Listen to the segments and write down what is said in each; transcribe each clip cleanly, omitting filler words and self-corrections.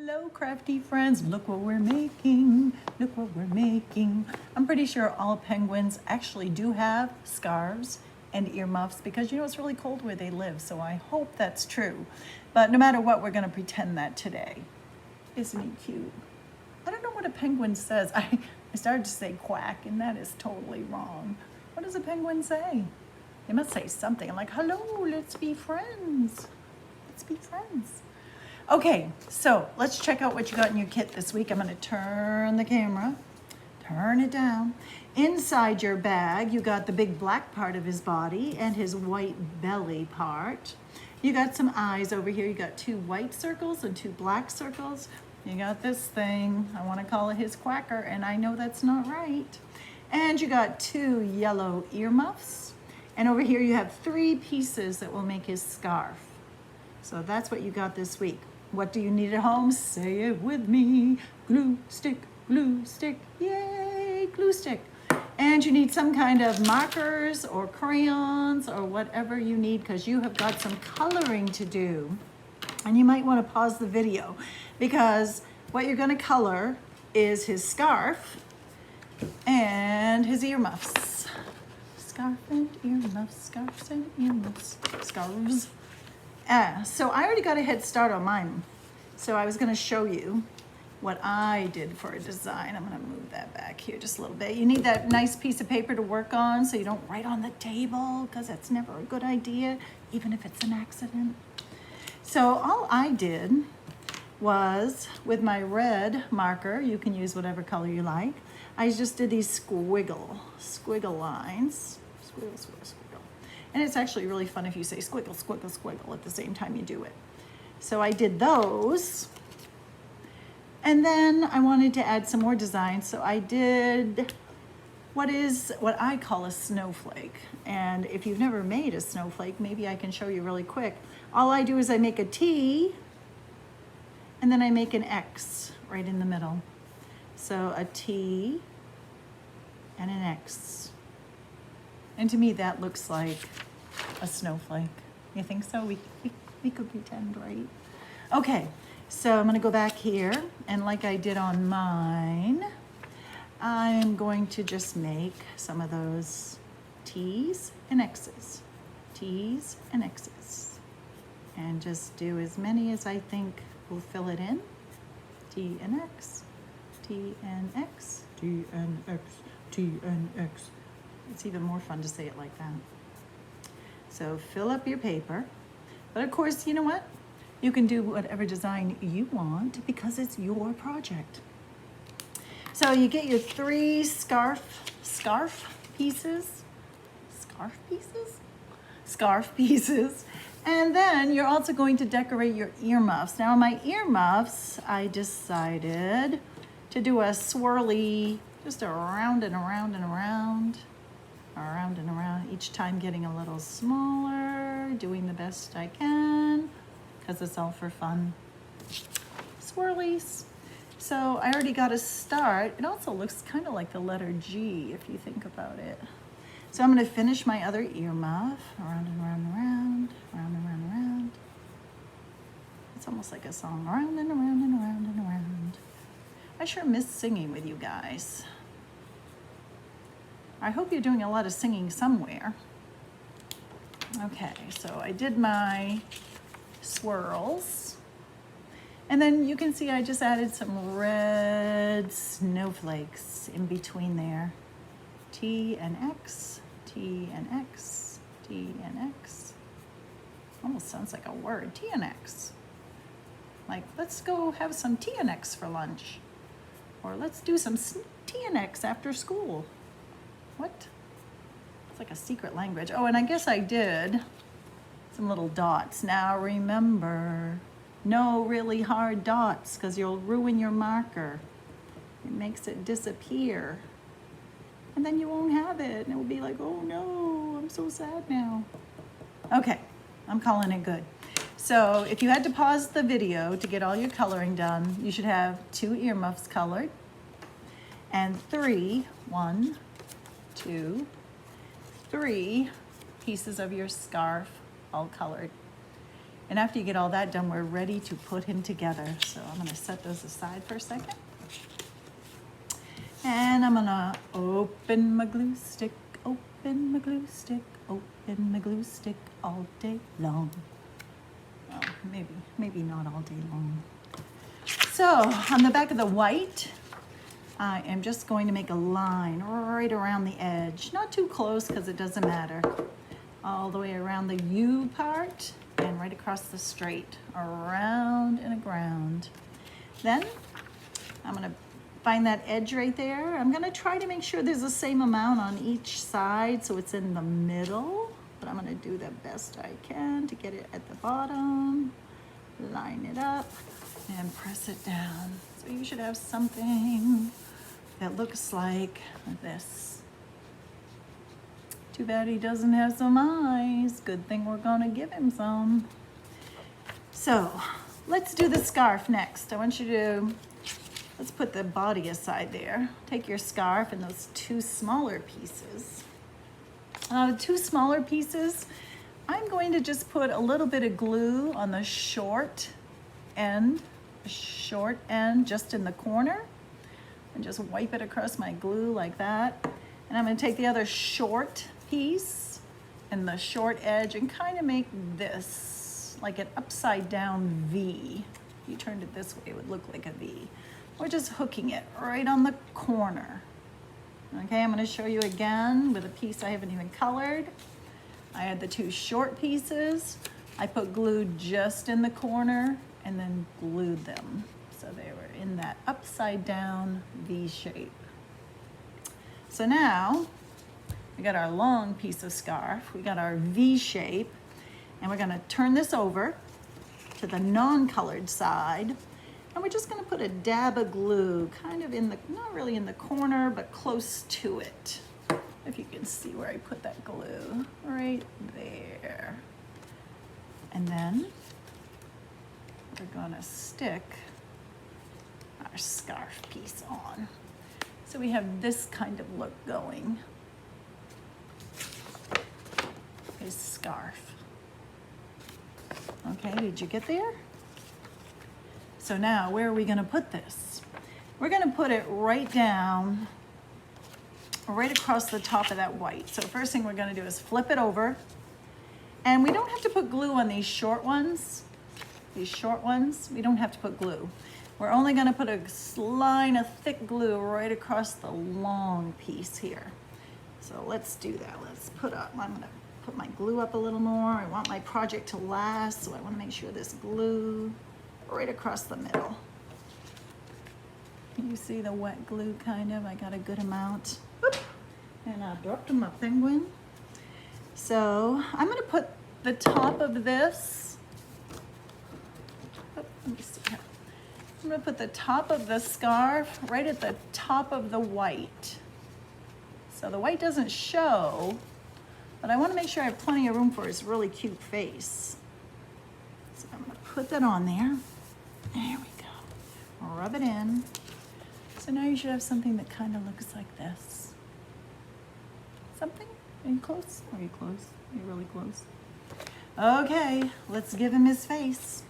Hello, crafty friends. Look what we're making. Look what we're making. I'm pretty sure all penguins actually do have scarves and earmuffs because you know it's really cold where they live, so I hope that's true. But no matter what, we're going to pretend that today. Isn't he cute? I don't know what a penguin says. I started to say quack, and that is totally wrong. What does a penguin say? They must say something like, hello, let's be friends. Let's be friends. Okay, so let's check out what you got in your kit this week. I'm going to turn the camera, turn it down. Inside your bag, you got the big black part of his body and his white belly part. You got some eyes over here. You got 2 white circles and 2 black circles. You got this thing. I want to call it his quacker, and I know that's not right. And you got 2 yellow earmuffs. And over here you have 3 pieces that will make his scarf. So that's what you got this week. What do you need at home? Say it with me. Glue stick, yay, glue stick. And you need some kind of markers or crayons or whatever you need because you have got some coloring to do. And you might want to pause the video because what you're going to color is his scarf and his earmuffs. Scarf and earmuffs, scarves and earmuffs, scarves. So I already got a head start on mine. So I was going to show you what I did for a design. I'm going to move that back here just a little bit. You need that nice piece of paper to work on so you don't write on the table because that's never a good idea, even if it's an accident. So all I did was with my red marker, you can use whatever color you like. I just did these squiggle lines. Squiggle. And it's actually really fun if you say squiggle, squiggle, squiggle at the same time you do it. So I did those. And then I wanted to add some more designs. So I did what I call a snowflake. And if you've never made a snowflake, maybe I can show you really quick. All I do is I make a T and then I make an X right in the middle. So a T and an X. And to me, that looks like a snowflake. You think so? We could pretend, right? Okay, so I'm gonna go back here, and like I did on mine, I'm going to just make some of those T's and X's. T's and X's. And just do as many as I think will fill it in. T and X, T and X, T and X, T and X. It's even more fun to say it like that. So fill up your paper. But of course, you know what? You can do whatever design you want because it's your project. So you get your 3 scarf pieces. Scarf pieces. And then you're also going to decorate your earmuffs. Now on my earmuffs, I decided to do a swirly, just around and around and around. Around and around, each time getting a little smaller, doing the best I can, because it's all for fun. Swirlies. So I already got a start. It also looks kind of like the letter G if you think about it. So I'm going to finish my other earmuff. Around and around and around, around and around and around. It's almost like a song. Around and around and around and around. I sure miss singing with you guys. I hope you're doing a lot of singing somewhere. Okay, so I did my swirls. And then you can see I just added some red snowflakes in between there. T and X, T and X, T and X. Almost sounds like a word, T and X. Like, let's go have some T and X for lunch. Or let's do some T and X after school. What? It's like a secret language. Oh, and I guess I did some little dots. Now remember, no really hard dots because you'll ruin your marker. It makes it disappear. And then you won't have it. And it will be like, oh no, I'm so sad now. Okay, I'm calling it good. So if you had to pause the video to get all your coloring done, you should have 2 earmuffs colored and 3 pieces of your scarf all colored. And after you get all that done, we're ready to put him together. So I'm gonna set those aside for a second. And I'm gonna open my glue stick, open my glue stick, open my glue stick all day long. Well, maybe not all day long. So on the back of the white, I am just going to make a line right around the edge. Not too close because it doesn't matter. All the way around the U part and right across the straight, around and around. Then I'm gonna find that edge right there. I'm gonna try to make sure there's the same amount on each side so it's in the middle, but I'm gonna do the best I can to get it at the bottom, line it up, and press it down. So you should have something that looks like this. Too bad he doesn't have some eyes. Good thing we're gonna give him some. So let's do the scarf next. I want you to, let's put the body aside there. Take your scarf and those two smaller pieces. The two smaller pieces, I'm going to just put a little bit of glue on the short end just in the corner, and just wipe it across my glue like that. And I'm gonna take the other short piece and the short edge and kind of make this like an upside down V. If you turned it this way, it would look like a V. We're just hooking it right on the corner. Okay, I'm gonna show you again with a piece I haven't even colored. I had the two short pieces. I put glue just in the corner and then glued them. So they were in that upside down V shape. So now we got our long piece of scarf, we got our V shape, and we're gonna turn this over to the non-colored side. And we're just gonna put a dab of glue kind of in the, not really in the corner, but close to it. If you can see where I put that glue, right there. And then we're gonna stick our scarf piece on. So we have this kind of look going. His scarf. Okay, did you get there? So now, where are we gonna put this? We're gonna put it right down, right across the top of that white. So first thing we're gonna do is flip it over. And we don't have to put glue on these short ones. These short ones, we don't have to put glue. We're only gonna put a line of thick glue right across the long piece here. So let's do that. Let's put up, I'm gonna put my glue up a little more. I want my project to last, so I wanna make sure this glue right across the middle. Can you see the wet glue kind of? I got a good amount. Oop. And I dropped my penguin. So I'm gonna put the top of this, let me see here. I'm gonna put the top of the scarf right at the top of the white. So the white doesn't show, but I wanna make sure I have plenty of room for his really cute face. So I'm gonna put that on there. There we go. Rub it in. So now you should have something that kind of looks like this. Something? Are you close? Are you close? Are you really close? Okay, let's give him his face.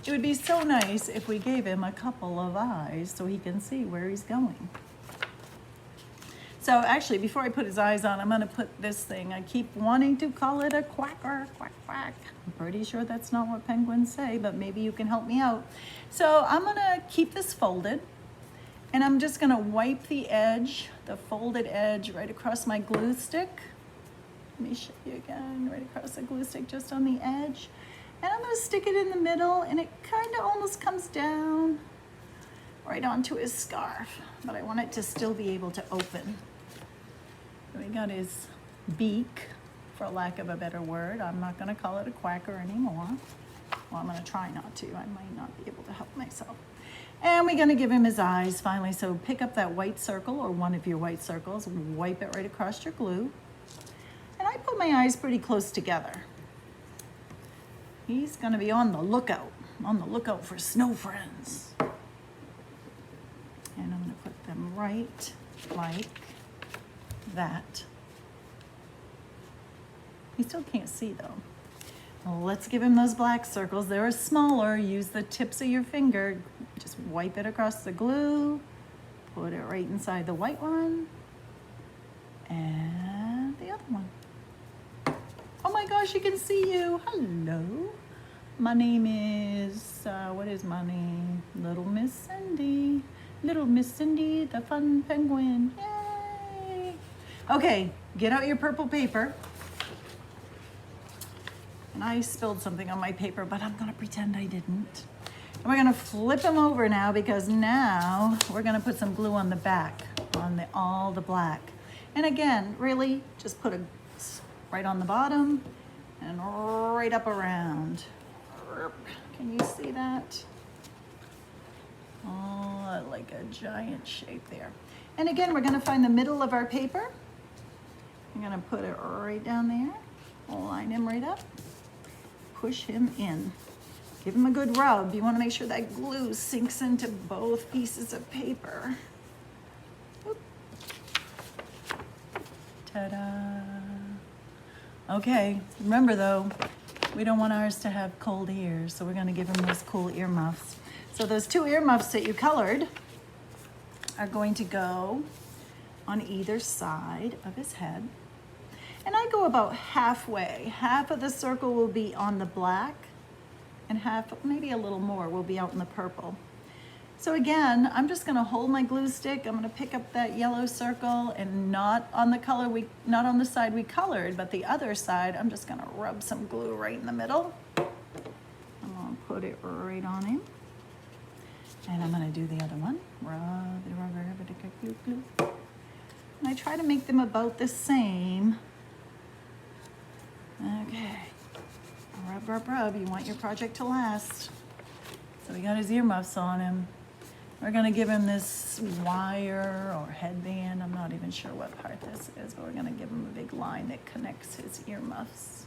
It would be so nice if we gave him a couple of eyes so he can see where he's going. So actually, before I put his eyes on, I'm gonna put this thing. I keep wanting to call it a quacker, quack, quack. I'm pretty sure that's not what penguins say, but maybe you can help me out. So I'm gonna keep this folded, and I'm just gonna wipe the edge, the folded edge, right across my glue stick. Let me show you again, right across the glue stick, just on the edge. And I'm gonna stick it in the middle, and it kind of almost comes down right onto his scarf, but I want it to still be able to open. We got his beak, for lack of a better word. I'm not gonna call it a quacker anymore. Well, I'm gonna try not to. I might not be able to help myself. And we're gonna give him his eyes finally. So pick up that white circle or one of your white circles, wipe it right across your glue. And I put my eyes pretty close together. He's gonna be on the lookout for snow friends. And I'm gonna put them right like that. You still can't see though. Let's give him those black circles. They're smaller. Use the tips of your finger. Just wipe it across the glue. Put it right inside the white one. And the other one. Oh my gosh, you can see you. Hello. My name is, what is my name? Little Miss Cindy. Little Miss Cindy, the fun penguin. Yay. Okay, get out your purple paper. And I spilled something on my paper, but I'm gonna pretend I didn't. And we're gonna flip them over now because now we're gonna put some glue on the back, on all the black. And again, really just put a right on the bottom and right up around. Can you see that? Oh, like a giant shape there. And again, we're gonna find the middle of our paper. I'm gonna put it right down there, line him right up. Push him in. Give him a good rub. You want to make sure that glue sinks into both pieces of paper. Oop. Ta-da. Okay, remember though, we don't want ours to have cold ears, so we're going to give him those cool earmuffs. So those 2 earmuffs that you colored are going to go on either side of his head. And I go about halfway. Half of the circle will be on the black and half, maybe a little more, will be out in the purple. So again, I'm just gonna hold my glue stick. I'm gonna pick up that yellow circle and not on the color not on the side we colored, but the other side, I'm just gonna rub some glue right in the middle. I'm gonna put it right on him. And I'm gonna do the other one. Rub it, glue. And I try to make them about the same. Okay, rub, rub, rub. You want your project to last. So we got his earmuffs on him. We're gonna give him this wire or headband. I'm not even sure what part this is, but we're gonna give him a big line that connects his earmuffs.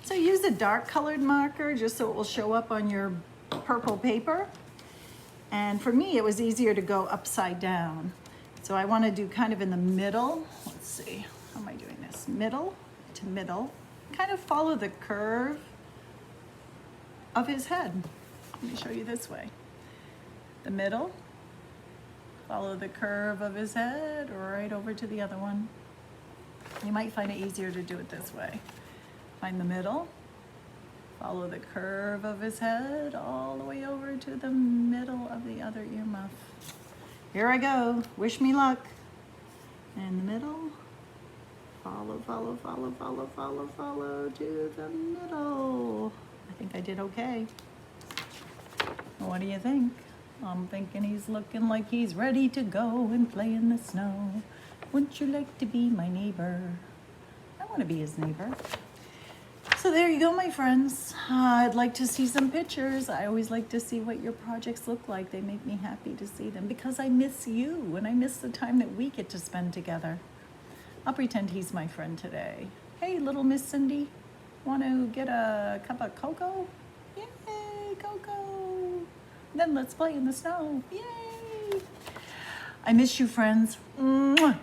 So use a dark colored marker just so it will show up on your purple paper. And for me, it was easier to go upside down. So I wanna do kind of in the middle. Let's see, how am I doing this? Middle to middle, kind of follow the curve of his head. Let me show you this way. The middle, follow the curve of his head right over to the other one. You might find it easier to do it this way. Find the middle, follow the curve of his head all the way over to the middle of the other earmuff. Here I go, wish me luck. In the middle. Follow, follow, follow, follow, follow, follow to the middle. I think I did okay. What do you think? I'm thinking he's looking like he's ready to go and play in the snow. Wouldn't you like to be my neighbor? I want to be his neighbor. So there you go, my friends. I'd like to see some pictures. I always like to see what your projects look like. They make me happy to see them because I miss you and I miss the time that we get to spend together. I'll pretend he's my friend today. Hey, little Miss Cindy, want to get a cup of cocoa? Yay, cocoa. Then let's play in the snow. Yay. I miss you, friends. Mwah.